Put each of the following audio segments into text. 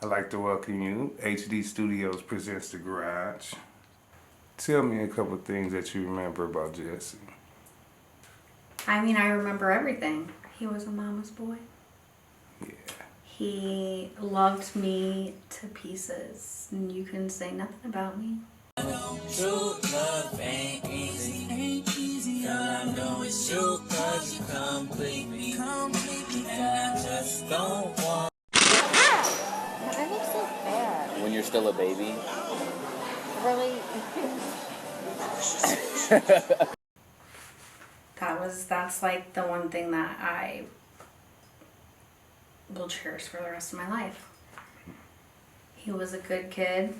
I'd like to welcome you. HD Studios presents The Garage. Tell me a couple of things that you remember about Jesse. I mean, I remember everything. He was a mama's boy. Yeah. He loved me to pieces, and you couldn't say nothing about me. True love ain't easy. Girl, I know it's you, cause you complete me. And I just don't want. I look so bad. When you're still a baby? Really? That's like the one thing that I will cherish for the rest of my life. He was a good kid.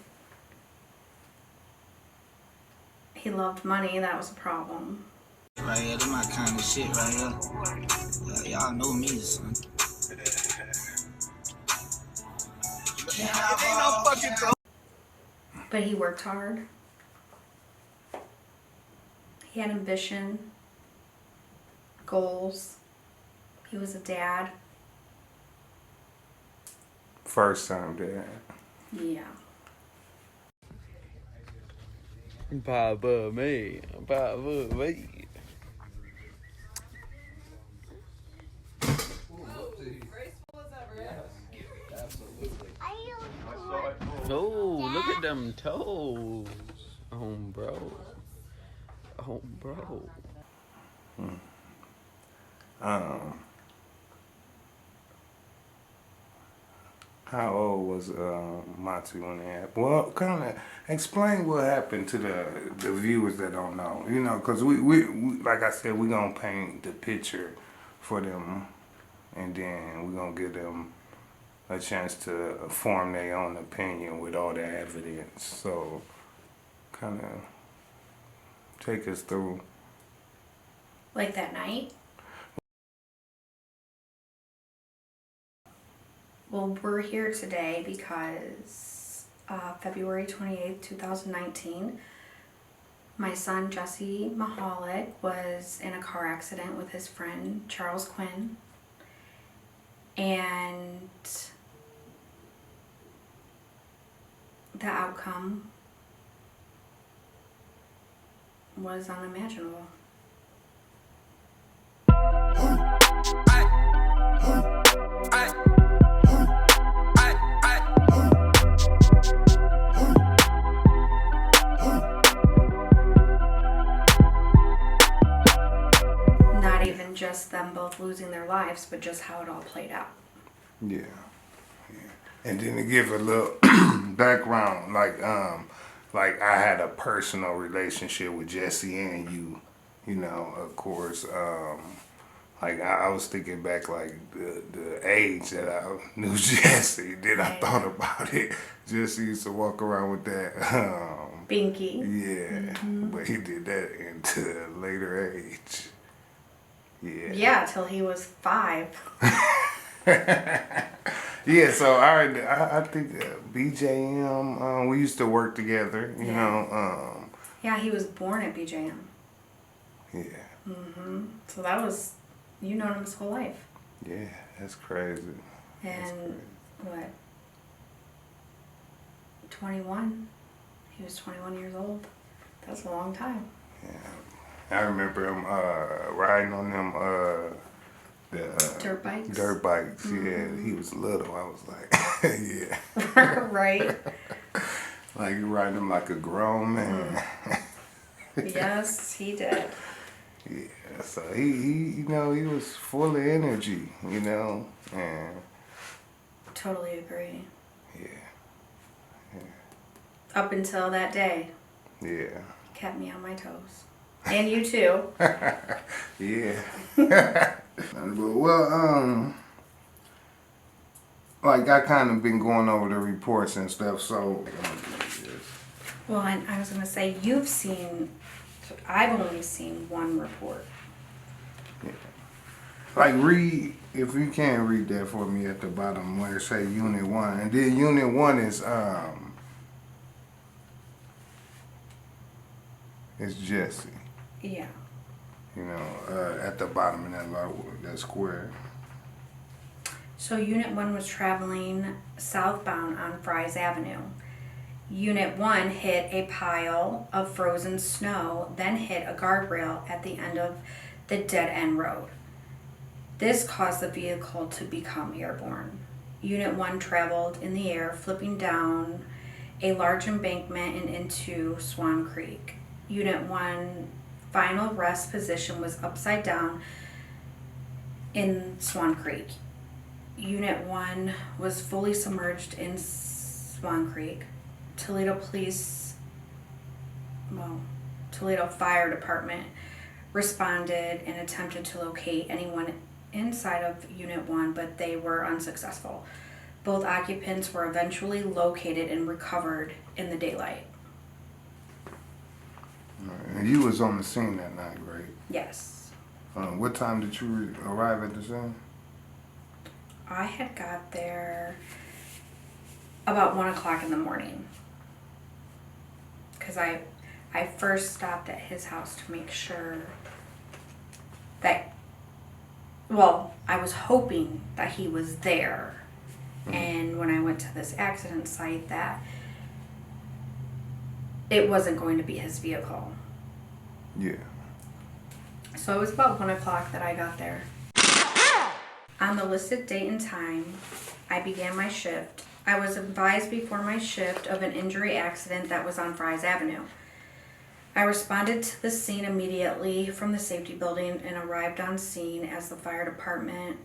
He loved money, that was a problem. Right here, this my kind of shit right here. Y'all know me, son. But he worked hard. He had ambition, goals. He was a dad. First time dad. Yeah. Papa me. Oh, look at them toes. Oh, bro. How old was Matu when they happened? Well, kind of explain what happened to the viewers that don't know. You know, because we like I said, we're going to paint the picture for them, and then we're going to give them a chance to form their own opinion with all the evidence. So, kind of take us through. Like that night? Well, we're here today because February 28th, 2019, my son Jesse Michalak was in a car accident with his friend Charles Quinn, and the outcome was unimaginable. Not even just them both losing their lives, but just how it all played out. Yeah. And then to give a little background, like I had a personal relationship with Jesse and you know, of course, like I was thinking back, like the age that I knew Jesse. Then I thought about it. Jesse used to walk around with that Binky. yeah, but he did that into a later age. Yeah. Yeah, till he was 5. Yeah, so I think BJM, we used to work together, you know. Yeah, he was born at BJM. Yeah. So that was, you known him his whole life. Yeah, that's crazy. And what? 21. He was 21 years old. That's a long time. Yeah. I remember him riding on them the Dirt bikes. Dirt bikes, yeah. He was little. I was like, yeah. Right. Like you riding them like a grown man. Yes, he did. Yeah. So he you know, he was full of energy, you know, and Totally agree. yeah. Up until that day, Yeah. he kept me on my toes. And you too. Yeah. Well, like I kind of been going over the reports and stuff, so. Well, and I was going to say, I've only seen one report. Yeah. Like read, if you can read that for me at the bottom where it say Unit 1, and then Unit 1 is Jesse. Yeah. You know, at the bottom of that square. So Unit 1 was traveling southbound on Fry's Avenue. Unit 1 hit a pile of frozen snow, then hit a guardrail at the end of the dead-end road. This caused the vehicle to become airborne. Unit 1 traveled in the air, flipping down a large embankment and into Swan Creek. Unit 1 final rest position was upside down in Swan Creek. Unit 1 was fully submerged in Swan Creek. Toledo Fire Department responded and attempted to locate anyone inside of Unit 1, but they were unsuccessful. Both occupants were eventually located and recovered in the daylight. And you was on the scene that night, right? Yes. What time did you arrive at the scene? I had got there about 1 o'clock in the morning. Because I first stopped at his house to make sure that, well, I was hoping that he was there. And when I went to this accident site, that it wasn't going to be his vehicle. Yeah. So it was about 1 o'clock that I got there. On the listed date and time, I began my shift. I was advised before my shift of an injury accident that was on Fry's Avenue. I responded to the scene immediately from the safety building and arrived on scene as the fire department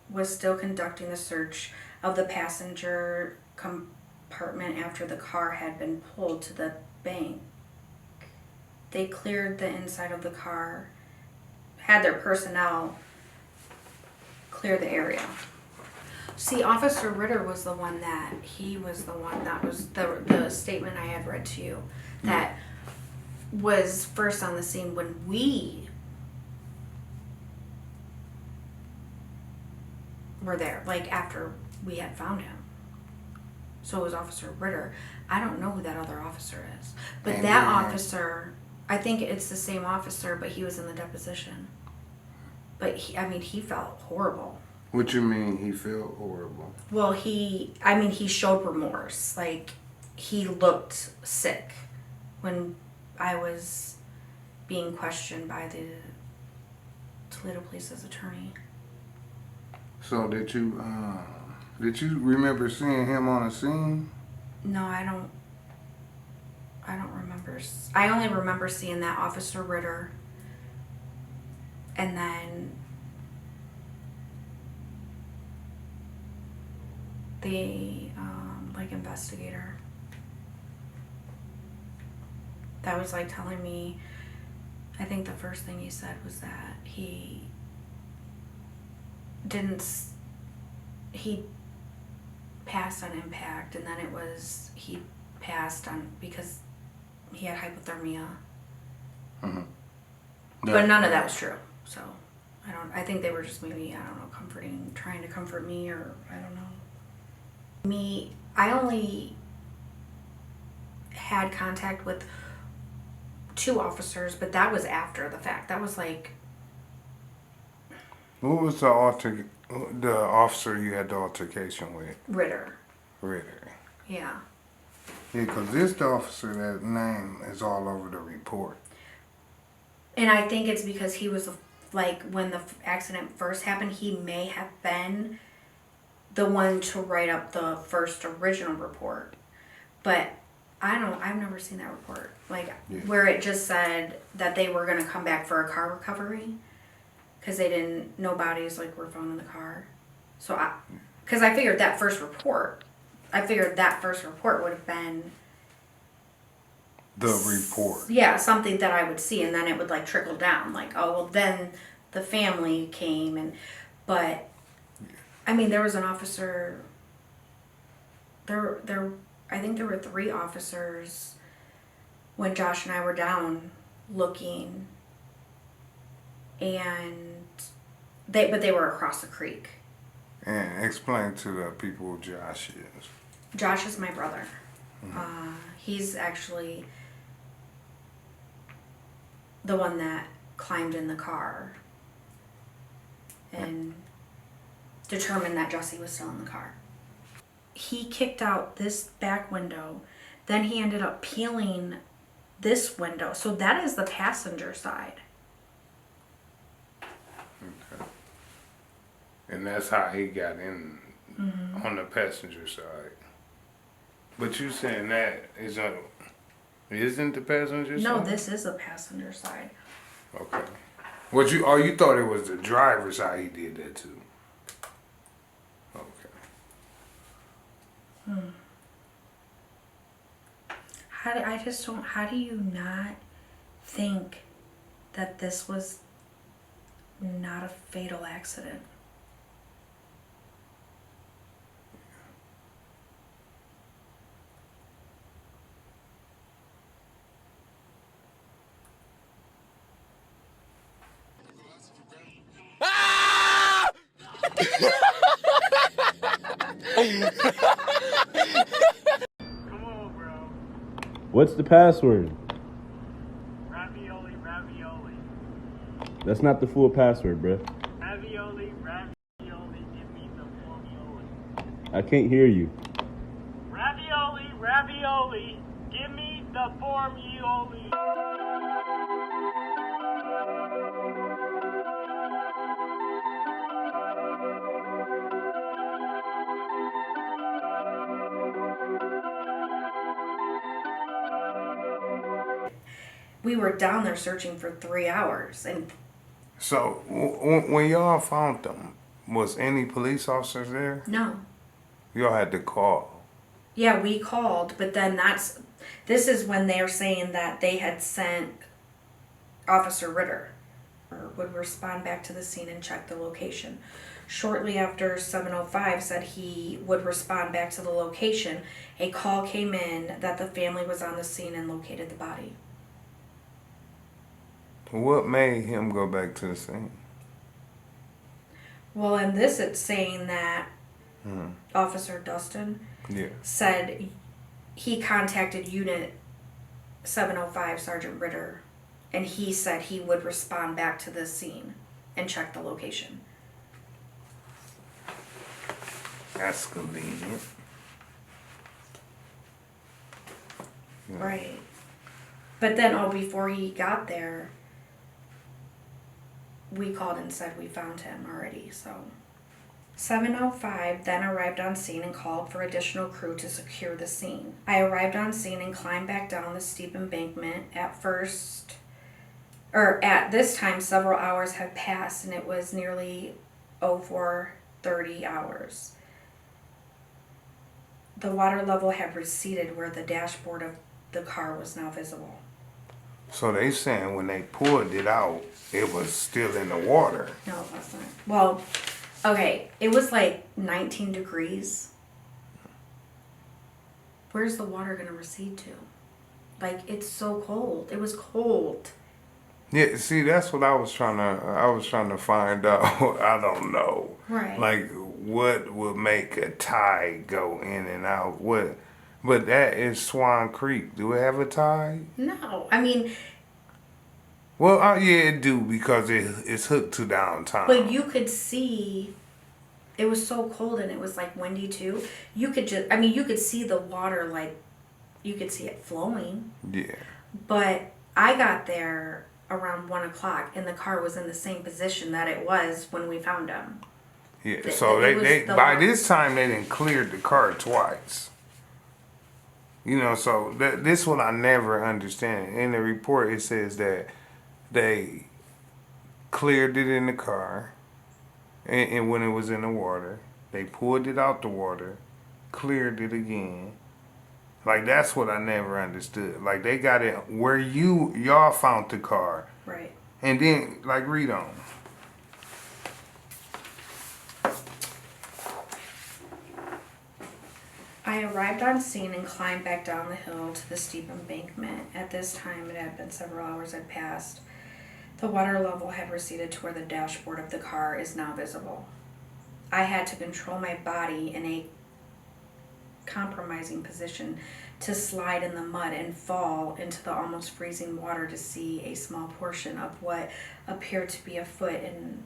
was still conducting the search of the passenger compartment after the car had been pulled to the bank. They cleared the inside of the car, had their personnel clear the area. See, Officer Ritter was the one that was the statement I had read to you that was first on the scene when we were there, like after we had found him. So it was Officer Ritter. I don't know who that other officer is, but And that then- officer, I think it's the same officer, but he was in the deposition. But he felt horrible. What you mean he felt horrible? Well, he showed remorse. Like, he looked sick when I was being questioned by the Toledo Police's attorney. So did you remember seeing him on the scene? No, I don't remember. I only remember seeing that Officer Ritter. And then the investigator that was like telling me, I think the first thing he said was that he passed on impact, and then he passed on because he had hypothermia. Mm-hmm. But none of that was true. So I think they were just maybe, trying to comfort me, or I don't know. I only had contact with 2 officers, but that was after the fact. That was like, What was the officer you had the altercation with? Ritter. Ritter. Yeah. Yeah, because this officer, that name is all over the report. And I think it's because he was, like, when the accident first happened, he may have been the one to write up the first original report. But I've never seen that report. Like, where it just said that they were going to come back for a car recovery. Because no bodies, like, were found in the car. So because I figured that first report would have been The report. Yeah, something that I would see, and then it would like trickle down. Like, oh well, then the family came, but I mean, there was an officer. I think there were 3 officers when Josh and I were down looking, and they were across the creek. And explain to the people who Josh is. Josh is my brother. He's actually the one that climbed in the car. And determined that Jesse was still in the car. He kicked out this back window, then he ended up peeling this window. So that is the passenger side. Okay. And that's how he got in on the passenger side. But you saying that isn't the passenger side? No, this is the passenger side. Okay. You thought it was the driver's side he did that to? Okay. How do you not think that this was not a fatal accident? Come on, bro. What's the password? Ravioli, ravioli. That's not the full password, bruh. Ravioli, ravioli. Give me the formula. I can't hear you. Ravioli, ravioli. Give me the formula. We were down there searching for 3 hours, and So when y'all found them, was any police officers there? no. Y'all had to call. Yeah, we called, but then this is when they're saying that they had sent Officer Ritter would respond back to the scene and check the location. Shortly after 7:05 said he would respond back to the location. A call came in that the family was on the scene and located the body. What made him go back to the scene? Well, in this it's saying that Officer Dustin Yeah. said he contacted Unit 705 Sergeant Ritter, and he said he would respond back to the scene and check the location. That's convenient. Yeah. Right. But then, before he got there, we called and said we found him already, so. 7:05 then arrived on scene and called for additional crew to secure the scene. I arrived on scene and climbed back down the steep embankment. At this time, several hours had passed, and it was nearly 04:30 hours. The water level had receded where the dashboard of the car was now visible. So they saying when they pulled it out, it was still in the water. No, it wasn't. Well, okay, it was like 19 degrees. Where's the water gonna recede to? Like, it's so cold. It was cold. Yeah, see, that's what I was trying to find out. I don't know. Right. Like, what would make a tide go in and out? But that is Swan Creek. Do it have a tide? No, I mean, Well, yeah, it do because it's hooked to downtown. but you could see, it was so cold and it was like windy too. You could see the water, like, you could see it flowing. Yeah. But I got there around 1 o'clock and the car was in the same position that it was when we found him. Yeah. So by this time they done cleared the car twice. You know, so this one I never understand. In the report it says that they cleared it in the car, and when it was in the water, they pulled it out the water, cleared it again. Like, that's what I never understood. Like, they got it where y'all found the car, Right. and then, like, read on. I arrived on scene and climbed back down the hill to the steep embankment. At this time, it had been several hours had passed. The water level had receded to where the dashboard of the car is now visible. I had to control my body in a compromising position to slide in the mud and fall into the almost freezing water to see a small portion of what appeared to be a foot in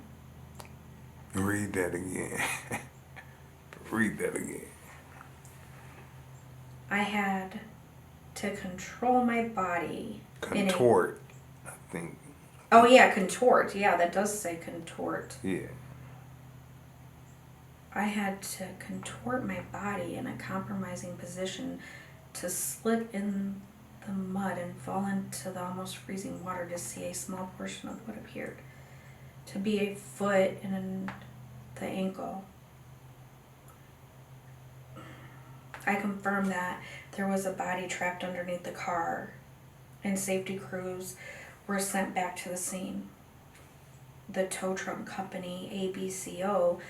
Read that again. Read that again. I had to control my body. Contort, I think. Oh yeah, contort. Yeah, that does say contort. Yeah. I had to contort my body in a compromising position to slip in the mud and fall into the almost freezing water to see a small portion of what appeared to be a foot and the ankle. I confirmed that there was a body trapped underneath the car, and safety crews were sent back to the scene. The tow truck company, ABCO,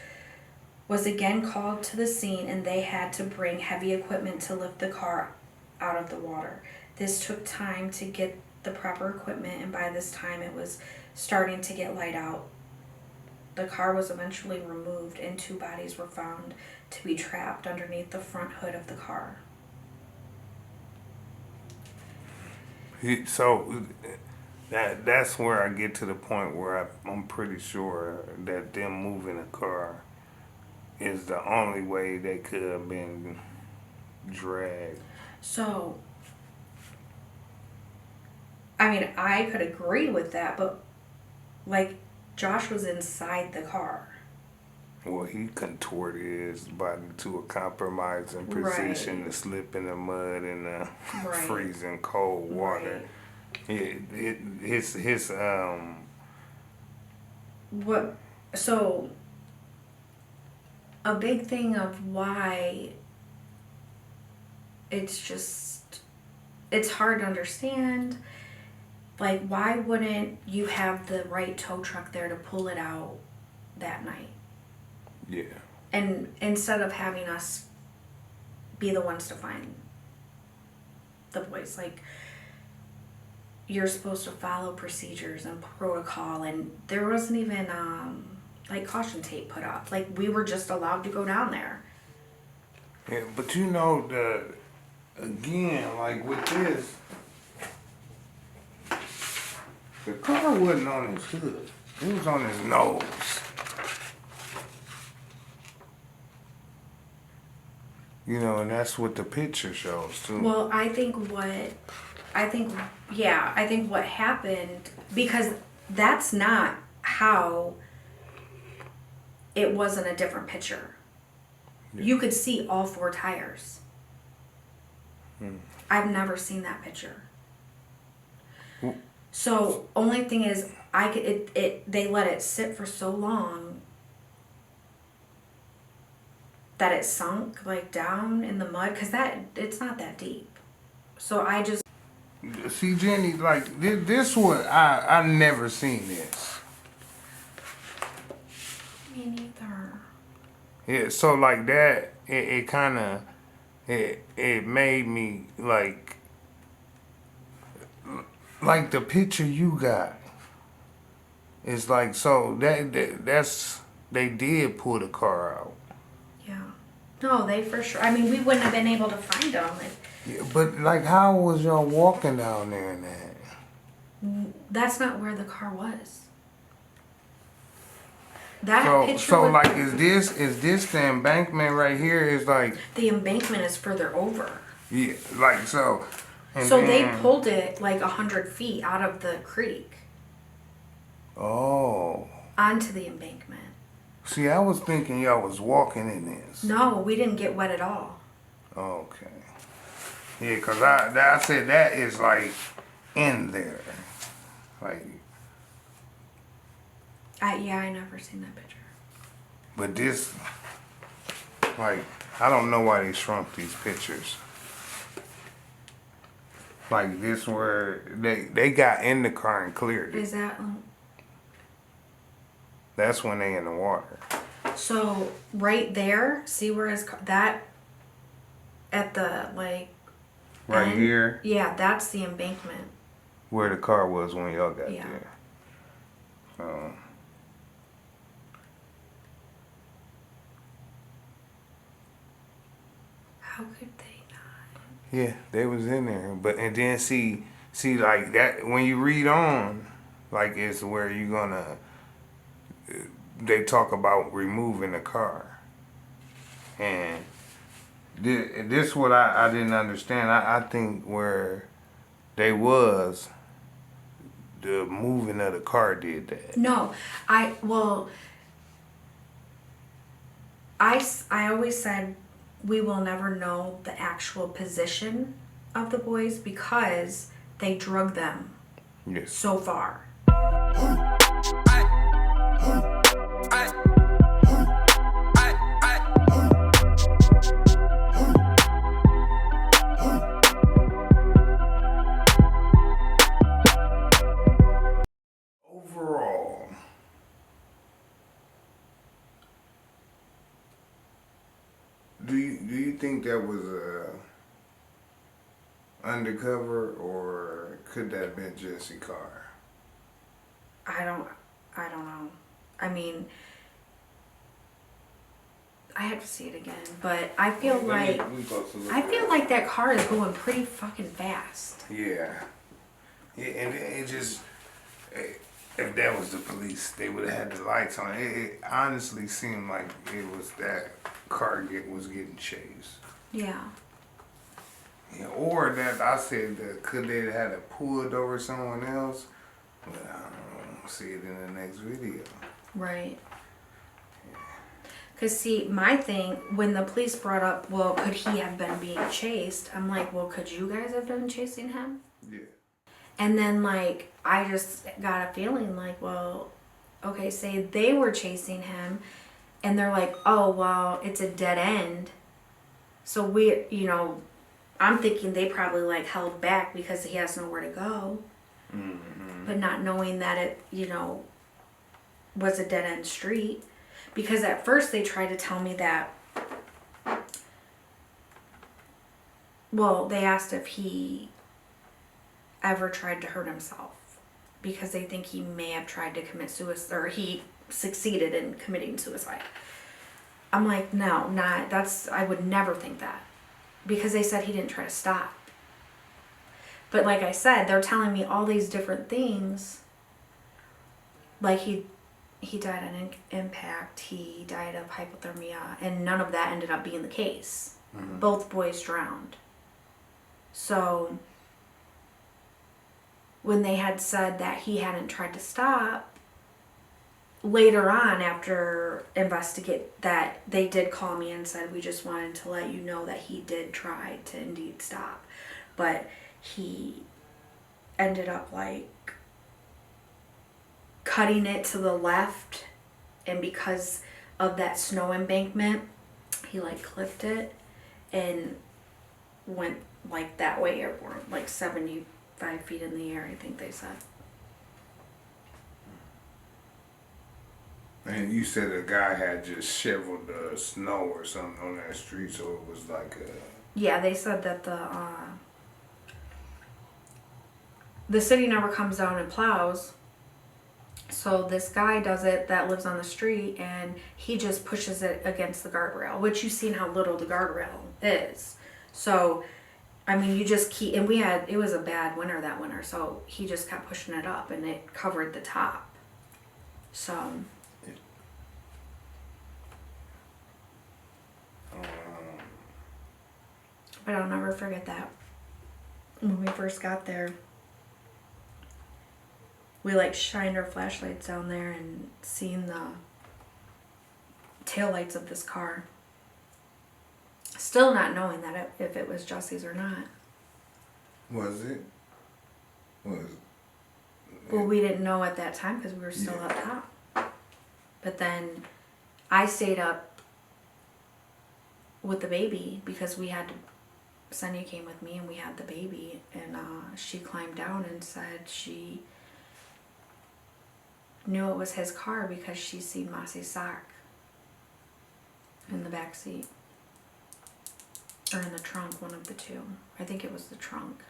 was again called to the scene, and they had to bring heavy equipment to lift the car out of the water. This took time to get the proper equipment, and by this time it was starting to get light out. The car was eventually removed, and 2 bodies were found to be trapped underneath the front hood of the car. So that's where I get to the point where I'm pretty sure that them moving a car is the only way they could have been dragged. So, I mean, I could agree with that, but like Josh was inside the car. Well, he contorted his body to a compromising position Right. to slip in the mud in the Right. freezing cold water. His What? So, a big thing of why it's hard to understand. Like, why wouldn't you have the right tow truck there to pull it out that night? yeah. And instead of having us be the ones to find the boys, like, you're supposed to follow procedures and protocol, and there wasn't even like caution tape put up. Like, we were just allowed to go down there. Yeah, but you know, again, like with this, the car wasn't on his hood. It was on his nose. You know, and that's what the picture shows too. Well, I think what happened, because that's not how it was in a different picture. Yeah. You could see all 4 tires. I've never seen that picture. Well- So only thing is, they let it sit for so long that it sunk like down in the mud, because it's not that deep. So I just See, Jenny, like this one, I never seen this. me neither. Yeah, so like that, it kind of, it made me like the picture you got. It's like, so that's they did pull the car out. Yeah. No, they for sure. I mean, we wouldn't have been able to find them. Yeah, but like, how was y'all walking down there and that? That's not where the car was. That picture. So like, is this the embankment right here? Is like, The embankment is further over. yeah, like so. And So they then- pulled it like 100 feet out of the creek Oh, onto the embankment. see, I was thinking y'all was walking in this. No, we didn't get wet at all. Okay. Yeah, cause I said that is like in there, like. I never seen that picture. But this, like, I don't know why they shrunk these pictures. Like this, where they got in the car and cleared it. Is that That's when they in the water. so? Right there, see where his that at the like Right end? here, Yeah, that's the embankment. where the car was when y'all got Yeah. there. So. How could they not? Yeah, they was in there, but and then see like that when you read on, like it's where you gonna they talk about removing the car, and this what I didn't understand. I think where they was the moving of the car did that. No, I always said we will never know the actual position of the boys because they drug them Yes. so far. Overall, do you think that was undercover, or could that have been Jesse Carr? I don't know. I mean, I have to see it again, but I feel like that car is going pretty fucking fast. Yeah, and it just, if that was the police, they would have had the lights on. It honestly seemed like it was that car was getting chased. Yeah. Yeah, or that I said that could they have had it pulled over someone else? But I don't see it in the next video. Right. Because, see, my thing, when the police brought up, well, could he have been being chased? I'm like, well, could you guys have been chasing him? Yeah. And then, like, I just got a feeling like, well, okay, say they were chasing him, and they're like, oh, well, it's a dead end. So I'm thinking they probably, like, held back because he has nowhere to go. Mm-hmm. But not knowing that it, was a dead end street. Because at first they tried to tell me that, well, they asked if he ever tried to hurt himself. Because they think he may have tried to commit suicide, or he succeeded in committing suicide. I'm like, no, I would never think that. Because they said he didn't try to stop. But like I said, they're telling me all these different things. Like he died on impact, he died of hypothermia, and none of that ended up being the case. Mm-hmm. Both boys drowned. So when they had said that he hadn't tried to stop, later on after investigate that, they did call me and said, we just wanted to let you know that he did try to indeed stop. But he ended up like cutting it to the left, and because of that snow embankment, he like clipped it and went like that way airborne, like 75 feet in the air, I think they said. And you said a guy had just shoveled the snow or something on that street, so it was like a... Yeah, they said that the city never comes down and plows. So this guy does it that lives on the street, and he just pushes it against the guardrail, which you've seen how little the guardrail is. So, I mean, you just keep, and it was a bad winter that winter, so he just kept pushing it up, and it covered the top. So. But I'll never forget that. When we first got there, we like shined our flashlights down there and seen the taillights of this car. Still not knowing that if it was Jesse's or not. Was it? Well, we didn't know at that time because we were still up top. But then I stayed up with the baby because Sonia came with me and we had the baby, and she climbed down and said she knew it was his car because she seen Mossy's sock in the back seat. Or in the trunk, one of the two. I think it was the trunk.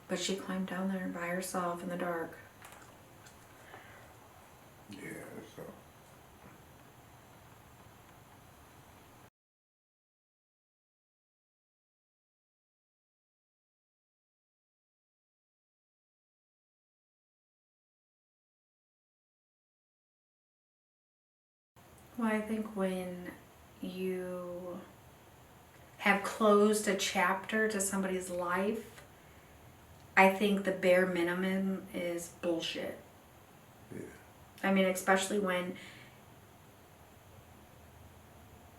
But she climbed down there by herself in the dark. Yeah. Well, I think when you have closed a chapter to somebody's life, I think the bare minimum is bullshit. Yeah. I mean, especially when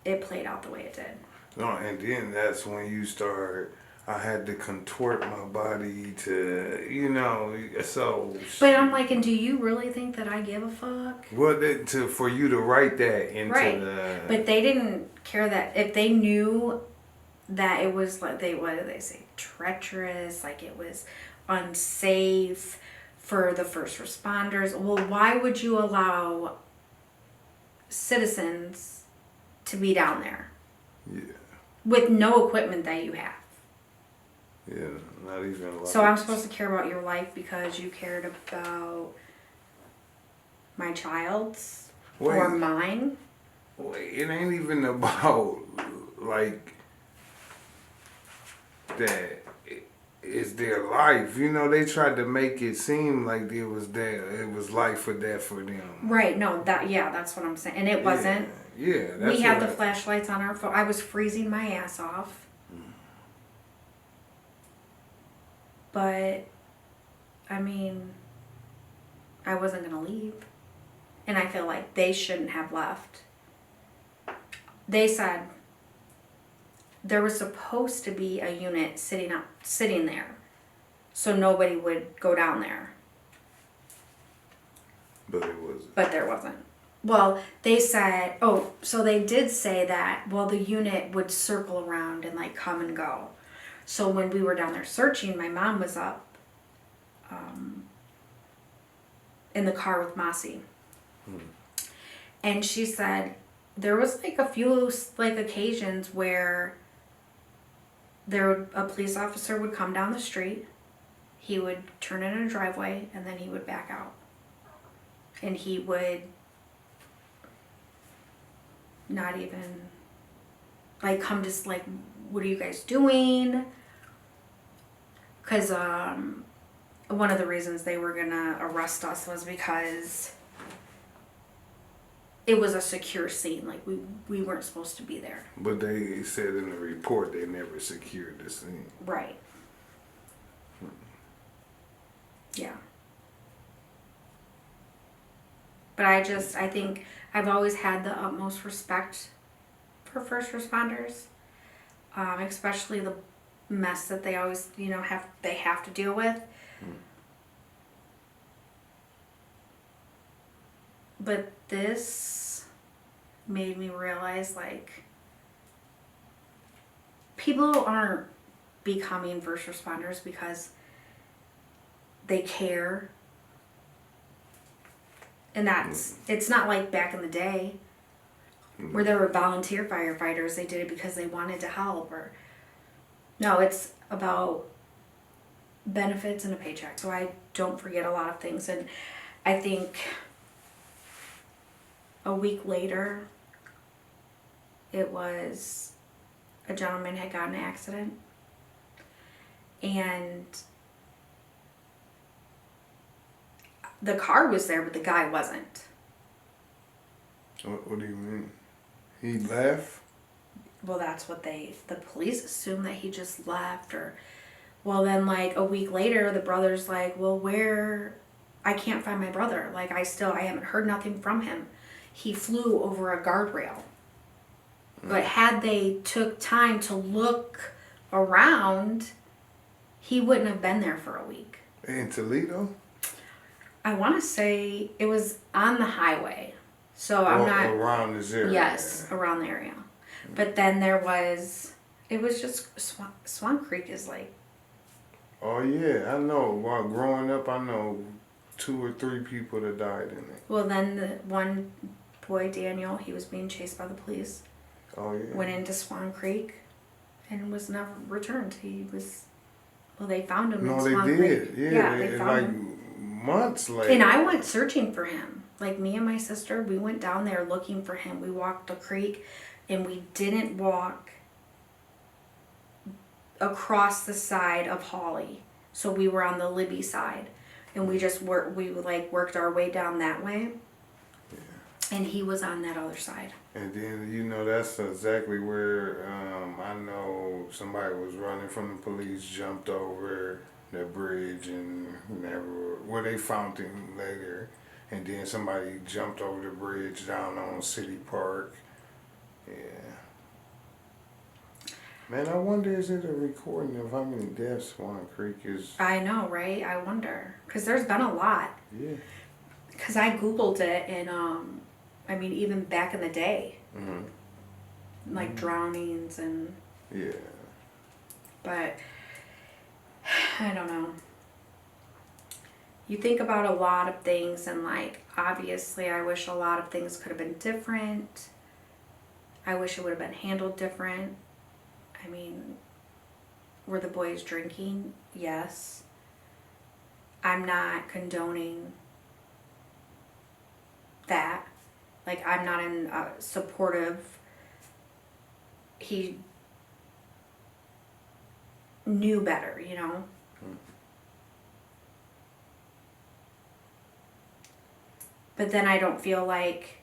it played out the way it did. No, and then that's when you start. I had to contort my body to, you know, so. But I'm like, and do you really think that I give a fuck? Well, for you to write that into Right. the. But they didn't care that if they knew that it was like what do they say, treacherous, like it was unsafe for the first responders. Well, why would you allow citizens to be down there? Yeah. With no equipment that you have. Yeah, not even. Like So I'm supposed to care about your life because you cared about my child's or Wait. mine? Wait, it ain't even about like that. It's their life. You know, they tried to make it seem like it was life or death for them. Right, no, that's what I'm saying. And it wasn't. Yeah, that's We had the what flashlights on our phone. I was freezing my ass off. But, I mean, I wasn't going to leave. And I feel like they shouldn't have left. They said there was supposed to be a unit sitting there. So nobody would go down there. But it wasn't. But there wasn't. Well, they said, so they did say that, well, the unit would circle around and like come and go. So when we were down there searching, my mom was up in the car with Mossy. And she said there was like a few like occasions where a police officer would come down the street, he would turn in a driveway, and then he would back out. And he would not even like come just like, what are you guys doing? Because one of the reasons they were gonna arrest us was because it was a secure scene. Like we weren't supposed to be there. But they said in the report they never secured the scene. Right. Yeah. But I think I've always had the utmost respect for first responders, especially the mess that they always, have to deal with. But this made me realize, like, people aren't becoming first responders because they care. And it's not like back in the day where there were volunteer firefighters. They did it because they wanted to help. No, it's about benefits and a paycheck. So I don't forget a lot of things. And I think a week later, it was a gentleman had gotten in an accident. And the car was there, but the guy wasn't. What do you mean? He left? Well, that's what the police assume, that he just left. Well, then like a week later, the brother's like, well, I can't find my brother. Like I haven't heard nothing from him. He flew over a guardrail. But had they took time to look around, he wouldn't have been there for a week. In Toledo? I want to say it was on the highway. So I'm not... Around this area? Yes, around the area. But then it was just... Swan Creek is like... Oh yeah, I know. While growing up, I know 2 or 3 people that died in it. Well, then the one boy, Daniel, he was being chased by the police. Oh yeah. Went into Swan Creek and was never returned. They found him in Swan Creek. Yeah, they found like him. months later. And I went searching for him. Like me and my sister, we went down there looking for him. We walked the creek and we didn't walk across the side of Holly. So we were on the Libby side. And we just worked our way down that way. Yeah. And he was on that other side. And then, you know, that's exactly where I know somebody was running from the police, jumped over the bridge and never, well, they found him later. And then somebody jumped over the bridge down on City Park. Yeah. Man, I wonder, is it a recording of how many deaths Swan Creek is? I know, right? I wonder. Because there's been a lot. Yeah. Because I Googled it, and I mean, even back in the day, like drownings and. Yeah. But I don't know. You think about a lot of things, and like, obviously, I wish a lot of things could have been different. I wish it would have been handled different. I mean, were the boys drinking? Yes. I'm not condoning that. Like, I'm not in supportive. He knew better, you know? But then I don't feel like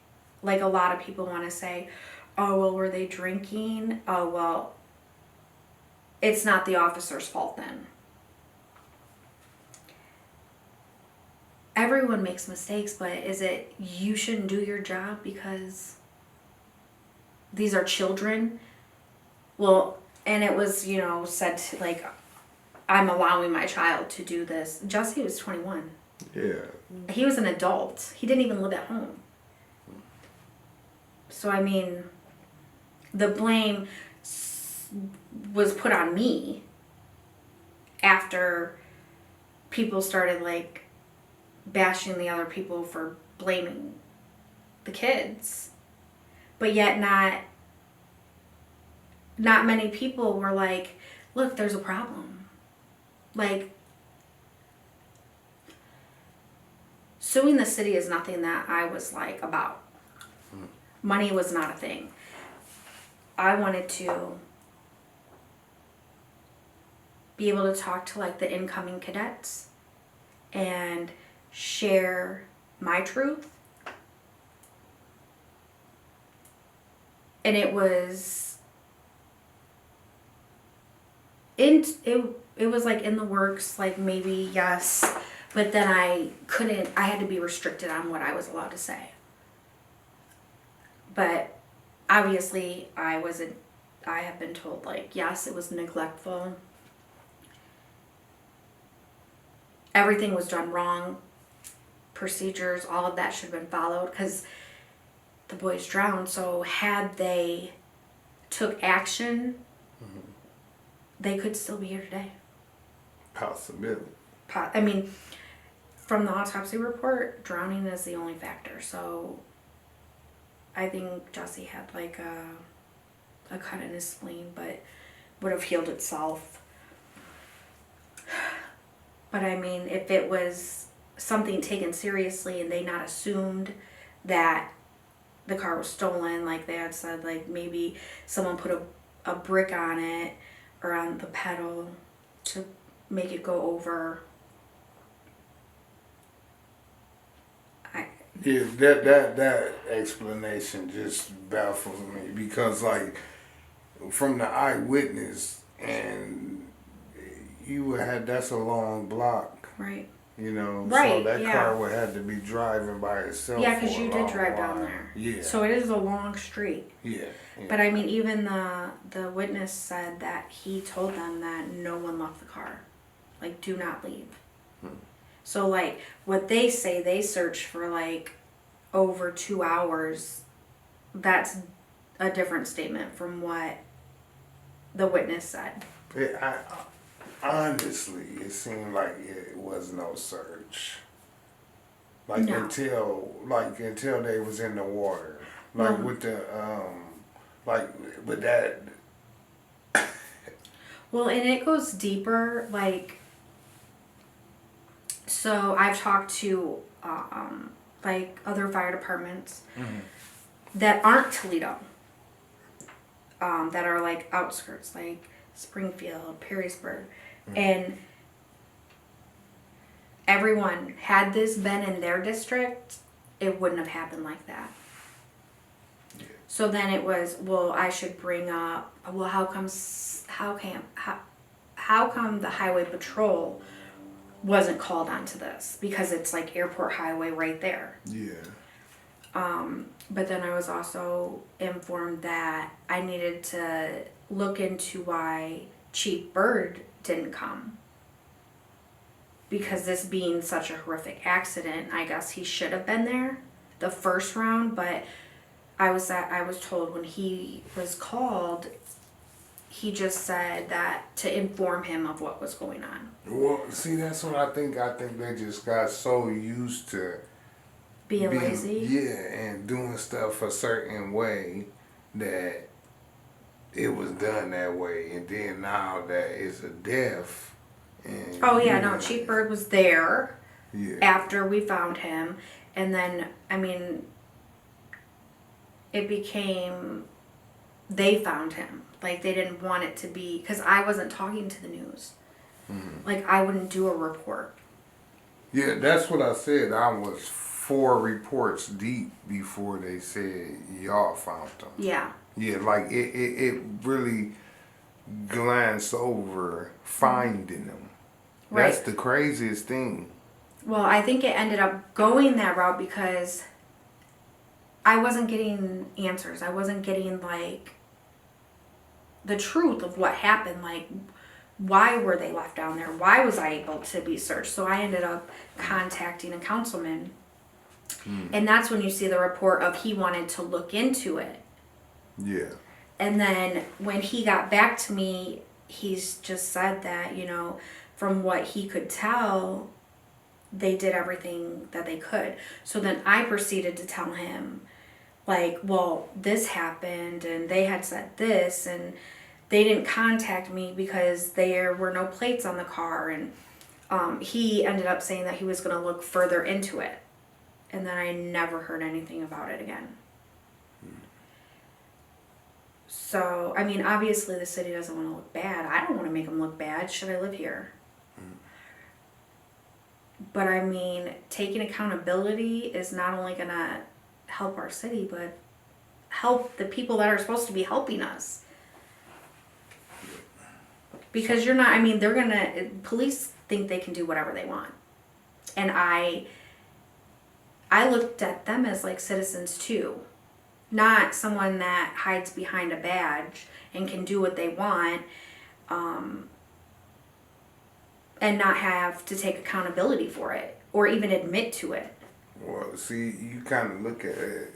a lot of people want to say, oh, well, were they drinking? Oh, well, it's not the officer's fault then. Everyone makes mistakes, but is it you shouldn't do your job because these are children? Well, and it was, you know, said to, like, I'm allowing my child to do this. Jesse was 21. Yeah. He was an adult. He didn't even live at home. So, I mean, the blame was put on me after people started, like, bashing the other people for blaming the kids. But yet not many people were like, look, there's a problem. Like, suing the city is nothing that I was like about. Money was not a thing. I wanted to be able to talk to like the incoming cadets and share my truth. And it was it was like in the works, like maybe yes, but then I had to be restricted on what I was allowed to say. But obviously I have been told, like, yes, it was neglectful. Everything was done wrong. Procedures, all of that should have been followed because the boys drowned. So had they took action, they could still be here today. Possibility. I mean, from the autopsy report, drowning is the only factor. So I think Jesse had like a cut in his spleen, but would have healed itself. But I mean, if it was something taken seriously and they not assumed that the car was stolen, like they had said, like maybe someone put a brick on it or on the pedal to make it go over. Yeah, that explanation just baffles me because, like, from the eyewitness, and you had that's a long block, Right. you know, Right, so that yeah. car would have to be driving by itself. Yeah, because for a you did long drive while. down there. Yeah. So it is a long street. Yeah. But I mean, even the witness said that he told them that no one left the car. Like, do not leave. So, like, what they say, they searched for, like, over 2 hours. That's a different statement from what the witness said. Honestly, it seemed like it was no search. Like, No. until they was in the water. Like, with the, with that. Well, and it goes deeper, like, so I've talked to, like, other fire departments that aren't Toledo, that are, like, outskirts, like Springfield, Perrysburg, and everyone, had this been in their district, it wouldn't have happened like that. So then it was, well, I should bring up, well, how come the highway patrol wasn't called onto this? Because it's like airport highway right there. Yeah. But then I was also informed that I needed to look into why Chief Byrne didn't come. Because this being such a horrific accident, I guess he should have been there the first round, but I was told when he was called, he just said that to inform him of what was going on. Well, see, that's what I think. I think they just got so used to Being lazy? Yeah, and doing stuff a certain way that it was done that way. And then now that it's a death. And Oh yeah, no, Chief Byrne was there Yeah. after we found him. And then, I mean, it became, they found him. Like, they didn't want it to be, because I wasn't talking to the news. Like, I wouldn't do a report. Yeah, that's what I said. I was 4 reports deep before they said y'all found them. Yeah. Yeah, like it really glanced over finding them. That's Right. the craziest thing. Well, I think it ended up going that route because I wasn't getting answers. I wasn't getting, like, the truth of what happened. Like, why were they left down there? Why was I able to be searched? So I ended up contacting a councilman. And that's when you see the report of he wanted to look into it. Yeah. And then when he got back to me, he's just said that, you know, from what he could tell, they did everything that they could. So then I proceeded to tell him, like, well, this happened and they had said this and they didn't contact me because there were no plates on the car. And he ended up saying that he was going to look further into it. And then I never heard anything about it again. So, I mean, obviously the city doesn't want to look bad. I don't want to make them look bad. Should I live here? But I mean, taking accountability is not only going to help our city, but help the people that are supposed to be helping us. Because you're not, I mean, they're going to, police think they can do whatever they want. And I looked at them as like citizens too. Not someone that hides behind a badge and can do what they want, and not have to take accountability for it or even admit to it. Well, see, you kind of look at it.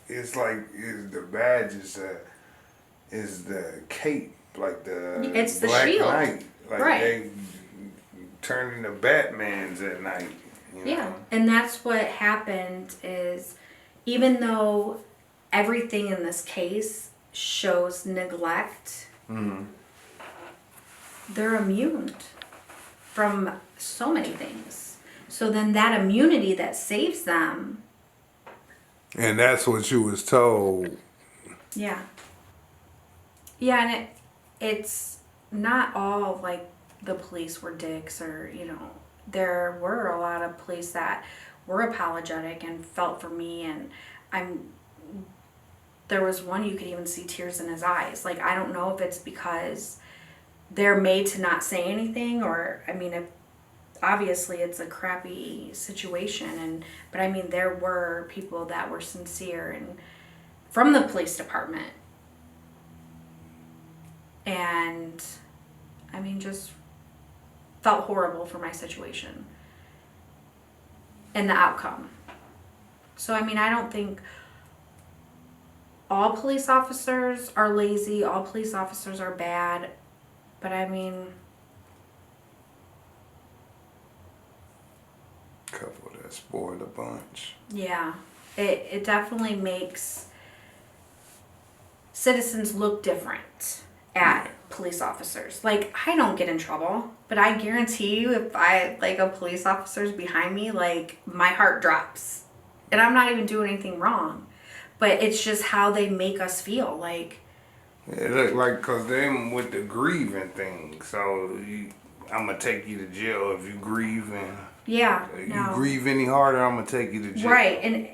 It's like the badge is the cape, like the It's the Black shield. Knight. Like Right. they turn into Batmans at night. You know? Yeah, and that's what happened is even though everything in this case shows neglect, they're immune from so many things. So then that immunity that saves them. And that's what you was told. Yeah. Yeah, and it's not all like the police were dicks or, you know, there were a lot of police that were apologetic and felt for me, and there was one you could even see tears in his eyes. Like, I don't know if it's because they're made to not say anything or, I mean, obviously it's a crappy situation, but I mean, there were people that were sincere and from the police department. And I mean, just felt horrible for my situation and the outcome. So, I mean, I don't think all police officers are lazy, all police officers are bad, but I mean, Couple that spoiled a bunch. yeah, it definitely makes citizens look different at police officers. Like, I don't get in trouble, but I guarantee you if a police officer's behind me, like, my heart drops. And I'm not even doing anything wrong. But it's just how they make us feel, like. It look like, cause them with the grieving thing. So I'm gonna take you to jail if you grieve, and Yeah, you no. grieve any harder, I'm gonna take you to jail. Right, and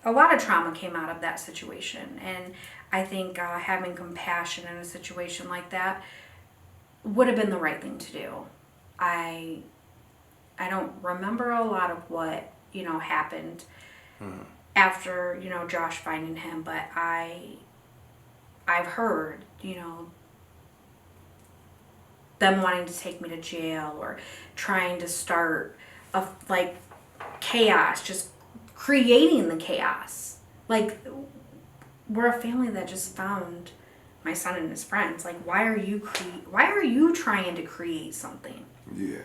a lot of trauma came out of that situation. And I think having compassion in a situation like that would have been the right thing to do. I don't remember a lot of what, happened after, Josh finding him, but I've heard, them wanting to take me to jail or trying to start chaos, just creating the chaos. Like, we're a family that just found my son and his friends. Like, why are you trying to create something? Yeah.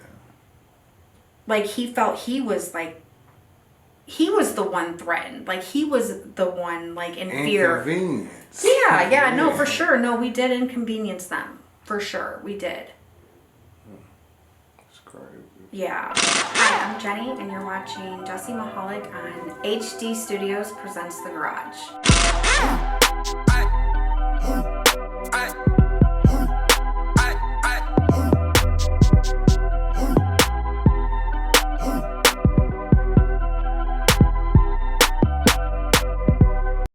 Like, he felt he was the one threatened. Like, he was the one, in fear. Inconvenience. Yeah, no, for sure. No, we did inconvenience them. For sure, we did. It's crazy. Yeah. Hi, I'm Jenny, and you're watching Jesse Michalak on HD Studios Presents The Garage.